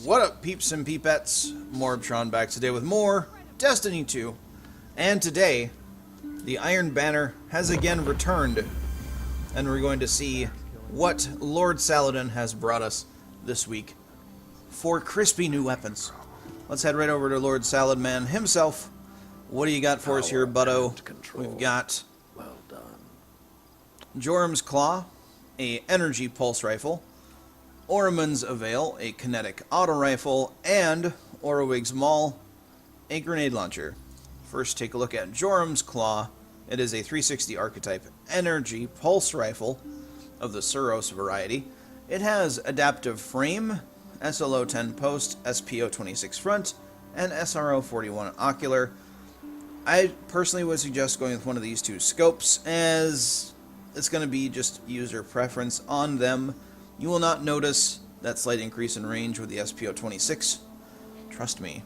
What up, peeps and peepettes? MorbTron back today with more Destiny 2. And today, the Iron Banner has again returned. And we're going to see what Lord Saladin has brought us this week for crispy new weapons. Let's head right over to Lord Saladman himself. What do you got for us here, buddo? We've got Joram's Claw, a energy pulse rifle, Ormond's Avail, a kinetic auto rifle, and Orwig's Maul, a grenade launcher. First, take a look at Joram's Claw. It is a 360 archetype energy pulse rifle of the Suros variety. It has adaptive frame, SLO 10 post, SPO 26 front, and SRO 41 ocular. I personally would suggest going with one of these two scopes, as it's going to be just user preference on them. You will not notice that slight increase in range with the SPO 26. Trust me.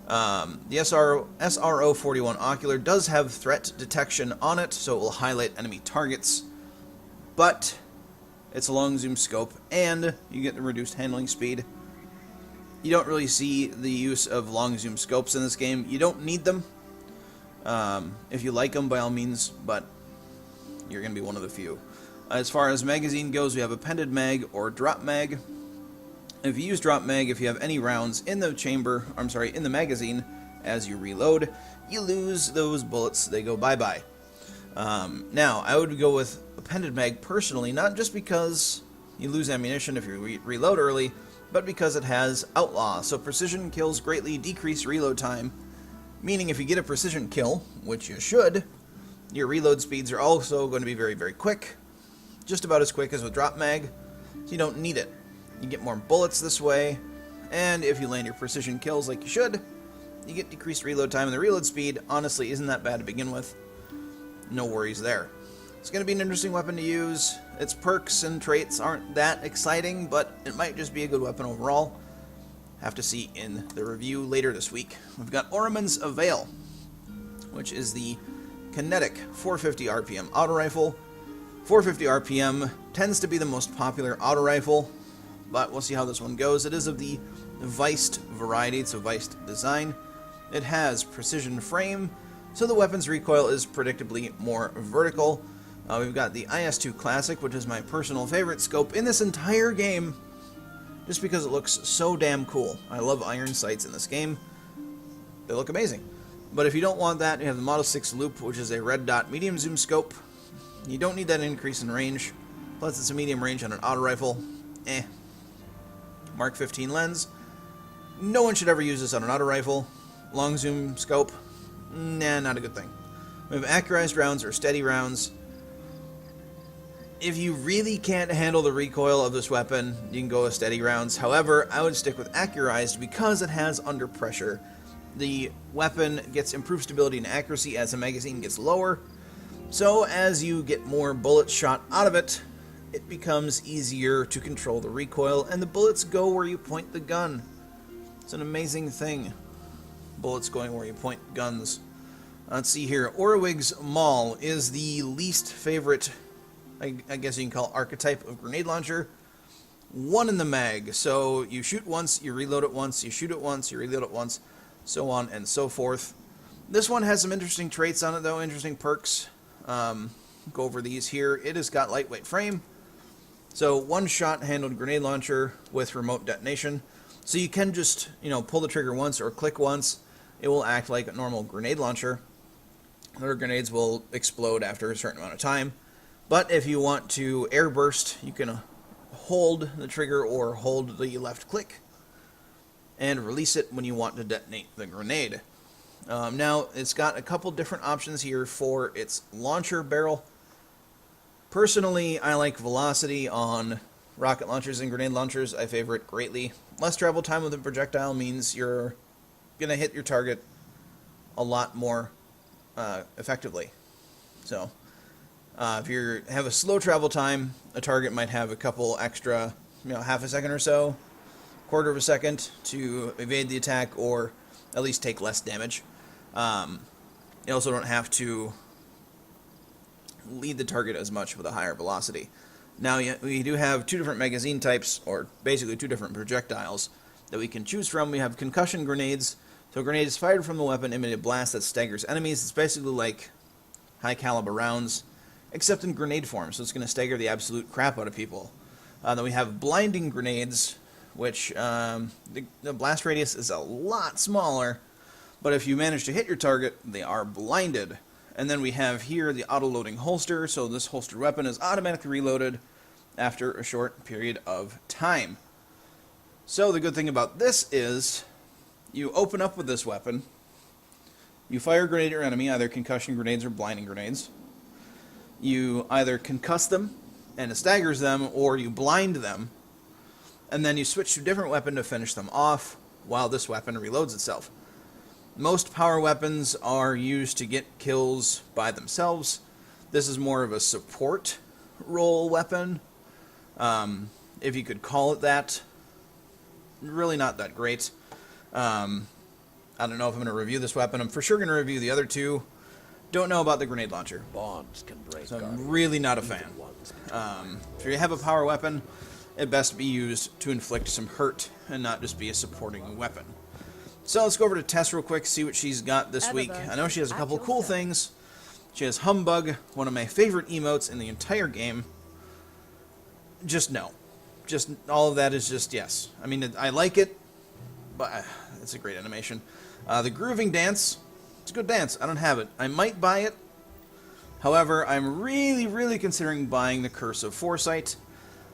The SRO 41 ocular does have threat detection on it, so it will highlight enemy targets, but it's a long zoom scope, and you get the reduced handling speed. You don't really see the use of long zoom scopes in this game. You don't need them. If you like them, by all means, but you're going to be one of the few. As far as magazine goes, we have appended mag or drop mag. If you use drop mag, if you have any rounds in the chamber, in the magazine, as you reload, you lose those bullets. They go bye-bye. Now, I would go with appended mag personally, not just because you lose ammunition if you reload early, but because it has outlaw. So precision kills greatly decrease reload time, meaning if you get a precision kill, which you should, your reload speeds are also going to be very, very quick. Just about as quick as with drop mag, so you don't need it. You get more bullets this way, and if you land your precision kills like you should, you get decreased reload time, and the reload speed honestly isn't that bad to begin with. No worries there. It's going to be an interesting weapon to use. Its perks and traits aren't that exciting, but it might just be a good weapon overall. Have to see in the review later this week. We've got Ormond's Avail, which is the kinetic 450 RPM auto rifle. 450 RPM tends to be the most popular auto rifle, but we'll see how this one goes. It is of the Viced variety, it's a Viced design. It has precision frame, so the weapon's recoil is predictably more vertical. We've got the IS-2 Classic, which is my personal favorite scope in this entire game, just because it looks so damn cool. I love iron sights in this game. They look amazing. But if you don't want that, you have the Model 6 Loop, which is a red dot medium zoom scope. You don't need that increase in range, plus it's a medium range on an auto rifle. Mark 15 lens. No one should ever use this on an auto rifle. Long zoom scope. Nah, not a good thing. We have accurized rounds or steady rounds. If you really can't handle the recoil of this weapon, you can go with steady rounds. However, I would stick with accurized because it has under pressure. The weapon gets improved stability and accuracy as the magazine gets lower. So as you get more bullets shot out of it, it becomes easier to control the recoil, and the bullets go where you point the gun. It's an amazing thing. Bullets going where you point guns. Let's see here. Orwig's Maul is the least favorite, I guess you can call, archetype of grenade launcher. One in the mag. So you shoot once, you reload it once, you shoot it once, you reload it once, so on and so forth. This one has some interesting traits on it, though, interesting perks. Go over these here. It has got lightweight frame, so one-shot handled grenade launcher with remote detonation. So you can just, pull the trigger once or click once. It will act like a normal grenade launcher. Other grenades will explode after a certain amount of time. But if you want to airburst, you can hold the trigger or hold the left click and release it when you want to detonate the grenade. Now, it's got a couple different options here for its launcher barrel. Personally, I like velocity on rocket launchers and grenade launchers. I favor it greatly. Less travel time with a projectile means you're going to hit your target a lot more effectively. So, if you have a slow travel time, a target might have a couple extra, half a second or so, quarter of a second to evade the attack or at least take less damage. You also don't have to lead the target as much with a higher velocity. Now, we do have two different magazine types, or basically two different projectiles. that we can choose from. We have concussion grenades. So grenades fired from the weapon emit a blast that staggers enemies. It's basically like high caliber rounds, except in grenade form, so it's going to stagger the absolute crap out of people. Then we have blinding grenades, which the blast radius is a lot smaller, but if you manage to hit your target, they are blinded. And then we have here the auto-loading holster, so this holstered weapon is automatically reloaded after a short period of time. So the good thing about this is, you open up with this weapon, you fire a grenade at your enemy, either concussion grenades or blinding grenades. You either concuss them, and it staggers them, or you blind them, and then you switch to a different weapon to finish them off, while this weapon reloads itself. Most power weapons are used to get kills by themselves. This is more of a support role weapon, if you could call it that. Really not that great. I don't know if I'm going to review this weapon. I'm for sure going to review the other two. Don't know about the grenade launcher. Bonds can break. So I'm really not a fan. If you have a power weapon, it best be used to inflict some hurt and not just be a supporting weapon. So let's go over to Tess real quick, see what she's got this week. I know she has a couple cool things. She has Humbug, one of my favorite emotes in the entire game. Just no. Just all of that is just yes. I mean, I like it, but it's a great animation. The Grooving Dance, it's a good dance. I don't have it. I might buy it. However, I'm really considering buying the Curse of Foresight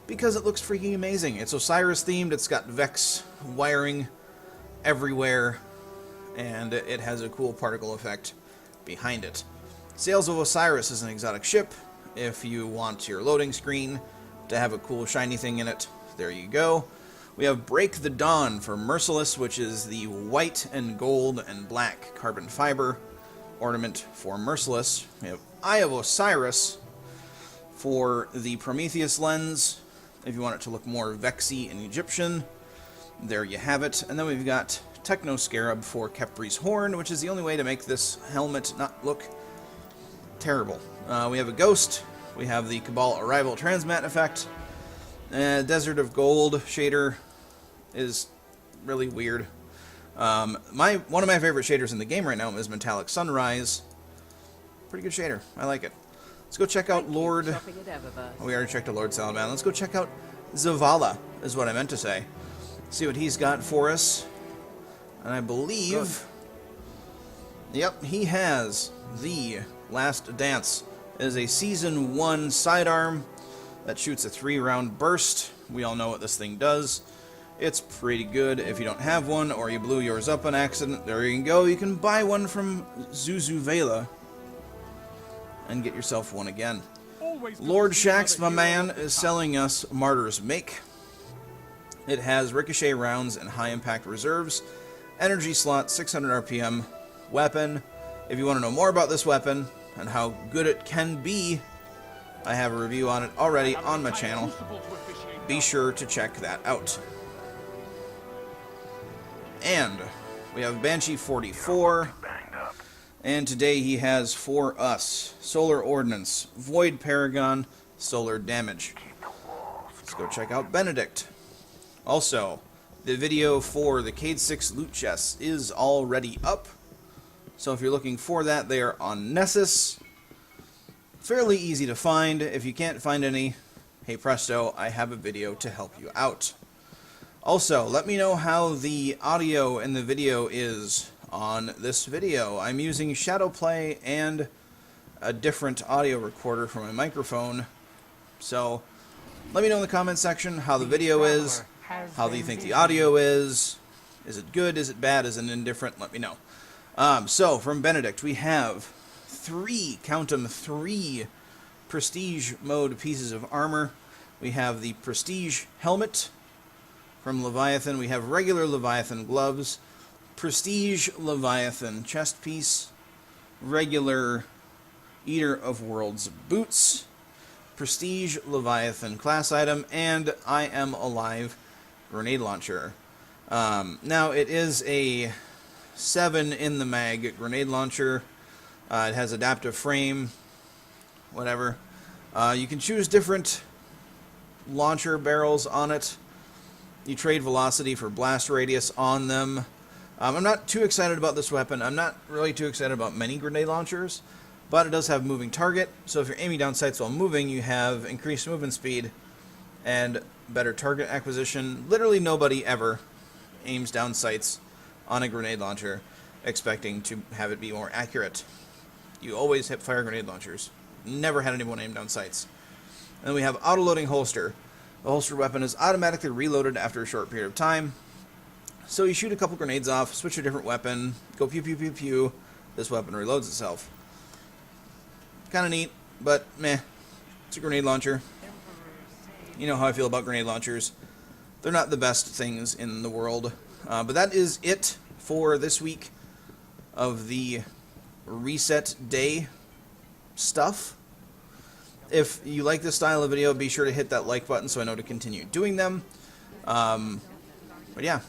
because it looks freaking amazing. It's Osiris themed. It's got Vex wiring everywhere, and it has a cool particle effect behind it. Sails of Osiris is an exotic ship. If you want your loading screen to have a cool shiny thing in it, there you go. We have Break the Dawn for Merciless, which is the white and gold and black carbon fiber ornament for Merciless. We have Eye of Osiris for the Prometheus lens, if you want it to look more Vexy and Egyptian. There you have it. And then we've got Techno Scarab for Kepri's Horn, which is the only way to make this helmet not look terrible. We have a Ghost. We have the Cabal Arrival Transmat effect. Desert of Gold shader is really weird. One of my favorite shaders in the game right now is Metallic Sunrise. Pretty good shader. I like it. Let's go check out Lord... Oh, we already checked out Lord Salaman. Let's go check out Zavala, is what I meant to say. See what he's got for us. And I believe... Yep, he has the Last Dance. It is a Season 1 sidearm that shoots a 3-round burst. We all know what this thing does. It's pretty good. If you don't have one, or you blew yours up on accident, there you can go. You can buy one from Zuzuvela and get yourself one again. Lord Shax, my man, is selling us Martyr's Make. It has ricochet rounds and high impact reserves. Energy slot, 600 RPM. Weapon. If you want to know more about this weapon and how good it can be, I have a review on it already on my channel. Be sure to check that out. And we have Banshee 44. And today he has for us Solar Ordnance, Void Paragon, Solar Damage. Let's go check out Benedict. Also, the video for the Cade 6 loot chests is already up. So if you're looking for that, they are on Nessus. Fairly easy to find. If you can't find any, hey presto, I have a video to help you out. Also, let me know how the audio and the video is on this video. I'm using Shadowplay and a different audio recorder for my microphone. So, let me know in the comment section how the video is, how do you think the audio is it good, is it bad, is it indifferent, let me know. So, from Benedict, we have count 'em, 3 Prestige mode pieces of armor. We have the Prestige helmet from Leviathan. We have regular Leviathan gloves, Prestige Leviathan chest piece, regular Eater of Worlds boots, Prestige Leviathan class item, and I Am Alive grenade launcher. Now, it is a 7 in the mag grenade launcher. It has adaptive frame, whatever. You can choose different launcher barrels on it. You trade velocity for blast radius on them. I'm not too excited about this weapon. I'm not really too excited about many grenade launchers, but it does have moving target, so if you're aiming down sights while moving, you have increased movement speed and better target acquisition. Literally nobody ever aims down sights on a grenade launcher expecting to have it be more accurate. You always hip fire grenade launchers. Never had anyone aim down sights. And then we have auto-loading holster. The holster weapon is automatically reloaded after a short period of time. So you shoot a couple grenades off, switch to a different weapon, go pew pew pew pew, this weapon reloads itself. Kind of neat, but meh. It's a grenade launcher. You know how I feel about grenade launchers. They're not the best things in the world. But that is it for this week of the reset day stuff. If you like this style of video, be sure to hit that like button so I know to continue doing them. But yeah,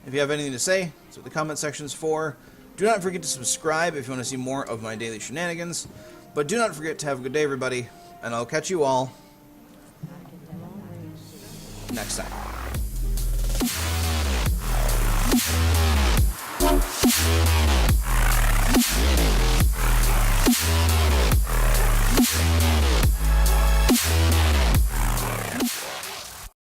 if you have anything to say, that's what the comment section's for. Do not forget to subscribe if you want to see more of my daily shenanigans. But do not forget to have a good day, everybody, and I'll catch you all next time.